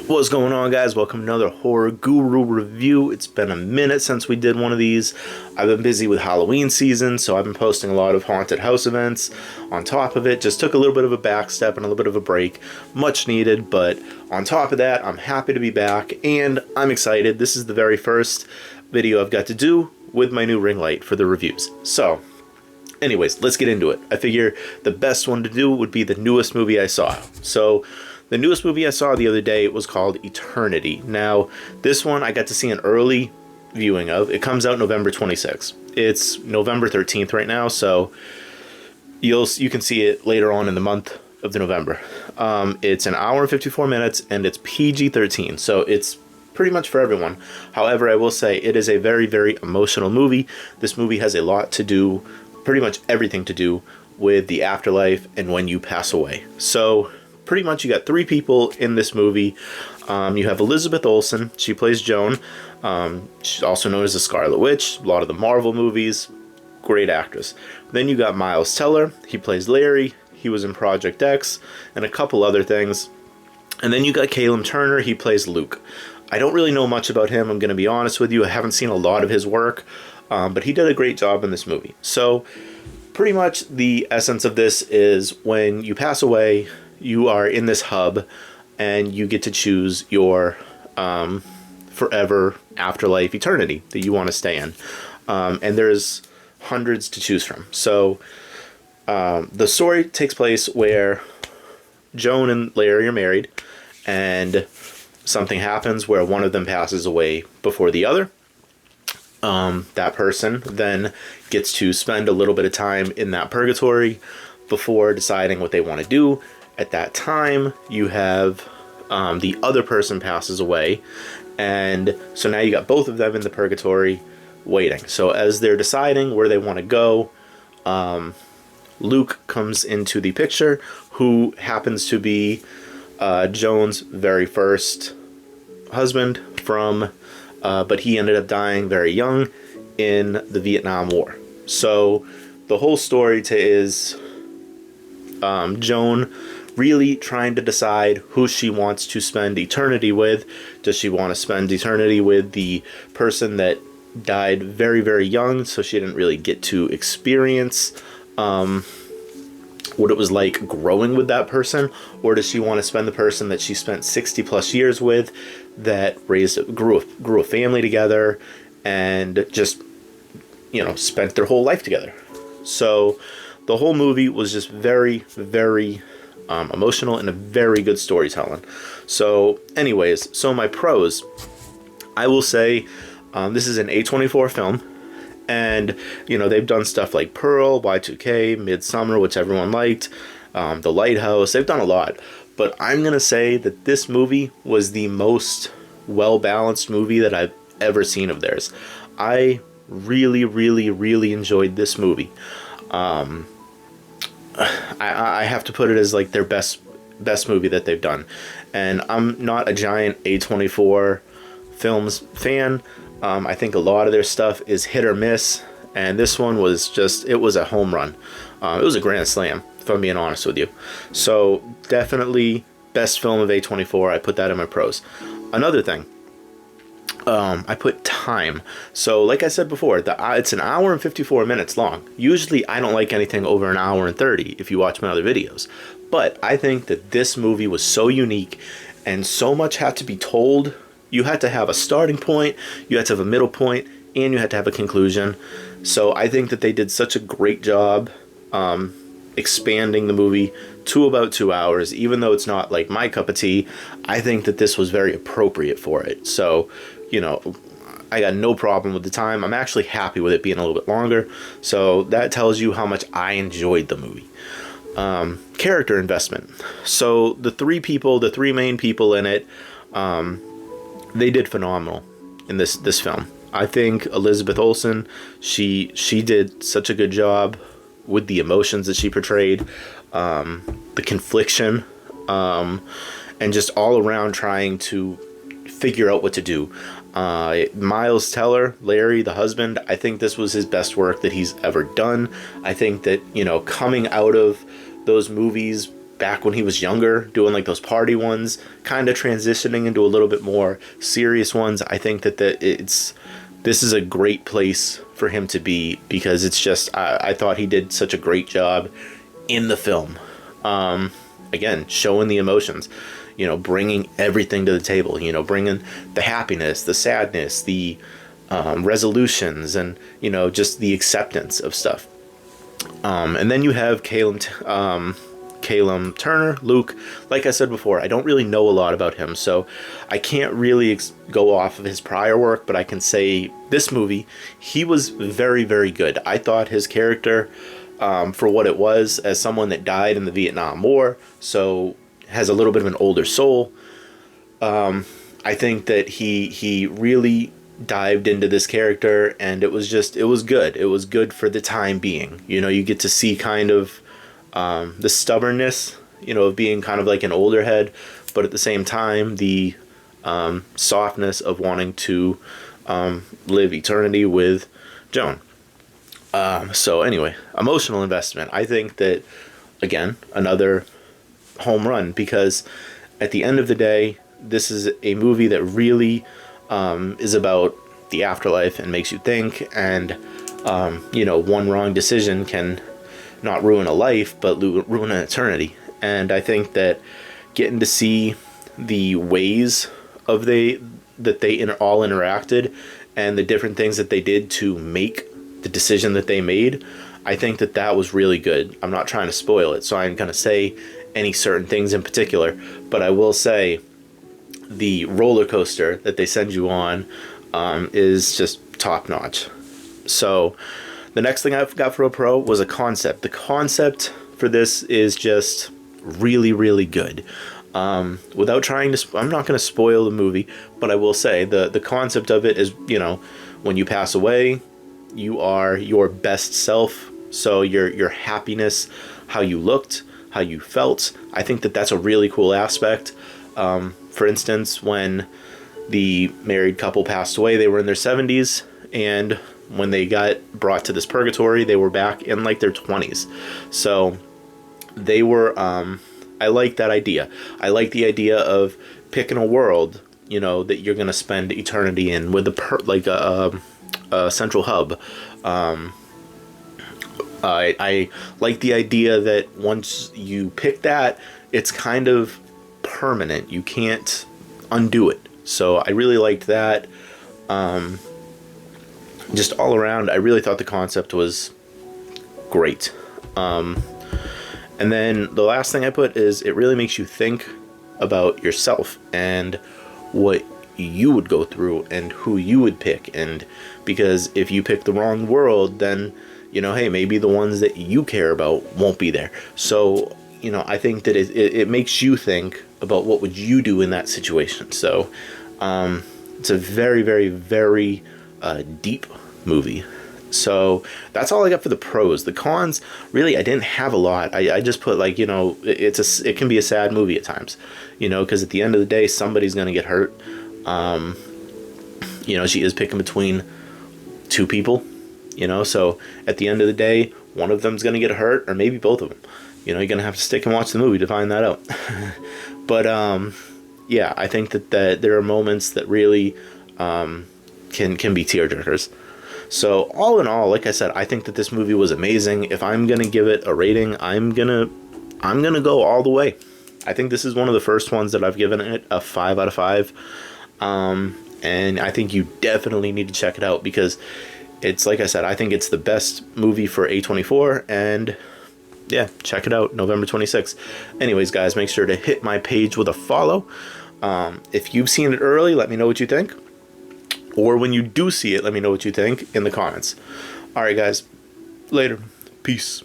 What's going on, guys? Welcome to another Horror Guru review. It's been a minute since we did one of these. I've been busy with Halloween season, so I've been posting a lot of haunted house events on top of it. Just took a little bit of a back step and a little bit of a break. Much needed, but on top of that, I'm happy to be back, and I'm excited. This is the very first video I've got to do with my new ring light for the reviews. So, anyways, let's get into it. I figure the best one to do would be the newest movie I saw. So, the newest movie I saw the other day was called Eternity. Now, this one I got to see an early viewing of. It comes out November 26th. It's November 13th right now, so you can see it later on in the month of the November. It's an hour and 54 minutes, and it's PG-13, so it's pretty much for everyone. However, I will say it is a very, very emotional movie. This movie has a lot to do, pretty much everything to do, with the afterlife and when you pass away. So pretty much you got three people in this movie. You have Elizabeth Olsen. She plays Joan. She's also known as the Scarlet Witch. A lot of the Marvel movies. Great actress. Then you got Miles Teller. He plays Larry. He was in Project X and a couple other things. And then you got Callum Turner. He plays Luke. I don't really know much about him, I'm going to be honest with you. I haven't seen a lot of his work, but he did a great job in this movie. So pretty much the essence of this is when you pass away, you are in this hub and you get to choose your forever afterlife eternity that you want to stay in. And there's hundreds to choose from. So the story takes place where Joan and Larry are married, and something happens where one of them passes away before the other. That person then gets to spend a little bit of time in that purgatory before deciding what they want to do. At that time, you have the other person passes away, and so now you got both of them in the purgatory waiting. So as they're deciding where they want to go, Luke comes into the picture, who happens to be Joan's very first husband but he ended up dying very young in the Vietnam War. So the whole story is Joan really trying to decide who she wants to spend eternity with. Does she want to spend eternity with the person that died very, very young, so she didn't really get to experience what it was like growing with that person? Or does she want to spend the person that she spent 60 plus years with, that grew a family together and just, spent their whole life together? So the whole movie was just very, very emotional and a very good storytelling. So anyways, so my pros, I will say this is an A24 film. And, they've done stuff like Pearl, Y2K, Midsummer, which everyone liked, The Lighthouse. They've done a lot. But I'm going to say that this movie was the most well-balanced movie that I've ever seen of theirs. I really, really, really enjoyed this movie. I have to put it as like their best movie that they've done. And I'm not a giant A24 films fan. I think a lot of their stuff is hit or miss, and this one was it was a home run. It was a grand slam, if I'm being honest with you. So definitely best film of A24. I put that in my pros. Another thing, I put time. So like I said before, it's an hour and 54 minutes long. Usually I don't like anything over an hour and 30 if you watch my other videos. But I think that this movie was so unique and so much had to be told. You had to have a starting point, you had to have a middle point, and you had to have a conclusion. So I think that they did such a great job expanding the movie to about 2 hours. Even though it's not like my cup of tea, I think that this was very appropriate for it. So, I got no problem with the time. I'm actually happy with it being a little bit longer. So that tells you how much I enjoyed the movie. Character investment. So the three main people in it, they did phenomenal in this film. I think Elizabeth Olsen, she did such a good job with the emotions that she portrayed, the confliction, and just all around trying to figure out what to do. Miles Teller, Larry, the husband, I think this was his best work that he's ever done. I think that, coming out of those movies back when he was younger, doing like those party ones, kind of transitioning into a little bit more serious ones. I think that this is a great place for him to be, because it's just, I thought he did such a great job in the film. Again, showing the emotions, bringing everything to the table, bringing the happiness, the sadness, the resolutions, and, just the acceptance of stuff. And then you have Callum Turner, Luke. Like I said before, I don't really know a lot about him, so I can't really go off of his prior work, but I can say this movie, he was very, very good. I thought his character, for what it was, as someone that died in the Vietnam War, so has a little bit of an older soul, I think that he really dived into this character, and it was good. It was good for the time being. You get to see kind of the stubbornness, of being kind of like an older head, but at the same time, the softness of wanting to live eternity with Joan. So anyway, emotional investment. I think that, again, another home run, because at the end of the day, this is a movie that really is about the afterlife and makes you think, and one wrong decision can not ruin a life, but ruin an eternity. And I think that getting to see the ways of that they all interacted, and the different things that they did to make the decision that they made, I think that was really good. I'm not trying to spoil it, so I'm going to say any certain things in particular, but I will say the roller coaster that they send you on is just top notch. So the next thing I've got for a pro was a concept. The concept for this is just really, really good. Without trying to, I'm not going to spoil the movie, but I will say the concept of it is, when you pass away, you are your best self. So your happiness, how you looked, how you felt. I think that's a really cool aspect. For instance, when the married couple passed away, they were in their 70s, and when they got brought to this purgatory, they were back in like their 20s. So they were, I like that idea. I like the idea of picking a world, that you're going to spend eternity in, with a central hub. I like the idea that once you pick that, it's kind of permanent. You can't undo it. So I really liked that. Just all around, I really thought the concept was great. And then the last thing I put is, it really makes you think about yourself and what you would go through and who you would pick. And because if you pick the wrong world, then, hey, maybe the ones that you care about won't be there. So, I think that it makes you think about what would you do in that situation. So it's a very, very, very deep movie. So that's all I got for the pros. The cons, really, I didn't have a lot. I just put it can be a sad movie at times, because at the end of the day, somebody's going to get hurt. She is picking between two people, so at the end of the day, one of them's going to get hurt, or maybe both of them. You're going to have to stick and watch the movie to find that out. But yeah, I think that there are moments that really can be tearjerkers. So all in all, like I said, I think that this movie was amazing. If I'm gonna give it a rating, I'm gonna go all the way. I think this is one of the first ones that I've given it a 5 out of 5. And I think you definitely need to check it out, because it's, like I said, I think it's the best movie for A24, and yeah, check it out, November 26th. Anyways, guys, make sure to hit my page with a follow. If you've seen it early, let me know what you think. Or when you do see it, let me know what you think in the comments. All right, guys. Later. Peace.